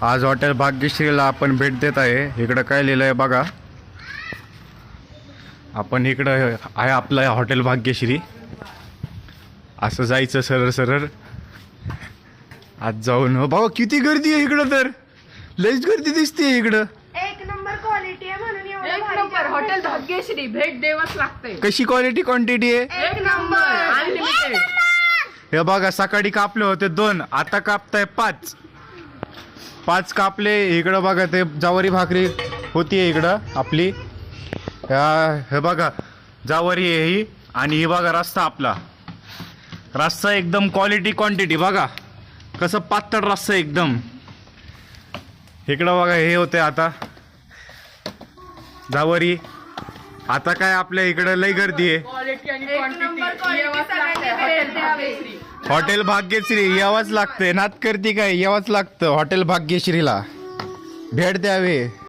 आज हॉटेल भाग्यश्रीला आपण भेट देत आहे। इकडं काय लिहिलं आहे बघा। आपण इकडं आहे आपलं हॉटेल भाग्यश्री। असं जायचं सरळ सरळ आज जाऊन। हो भाऊ किती गर्दी आहे इकडं, तर लईच गर्दी दिसते इकडं। एक नंबर क्वालिटी आहे म्हणून एवढं एक भारी नंबर जेवण हॉटेल देतात. भाग्यश्री भेट देवाच लागते। कशी क्वालिटी क्वांटिटी आहे एक नंबर अनलिमिटेड। हे बघा, सकाळी कापले होते 2, आता कापताय 5 कापले। इकडं बघा ते ज्वारी भाकरी होती इकडं आपली। हे बघा ज्वारी आहे ही, आणि ही बघा रस्सा आपला। रस्सा एकदम क्वालिटी क्वांटिटी बघा कसं पातळ रस्सा एकदम। इकडं बघा हे होते आता ज्वारी। आता काय आपल्या इकडं लई गर्दी आहे। क्वालिटी आणि एक नंबर क्वांटिटी यावंच लागते हॉटेल भाग्यश्री। हॉटेल भाग्यश्री यावंच लागतंय। नात करती काय, यावंच लागतं हॉटेल भाग्यश्रीला भेट द्यावे।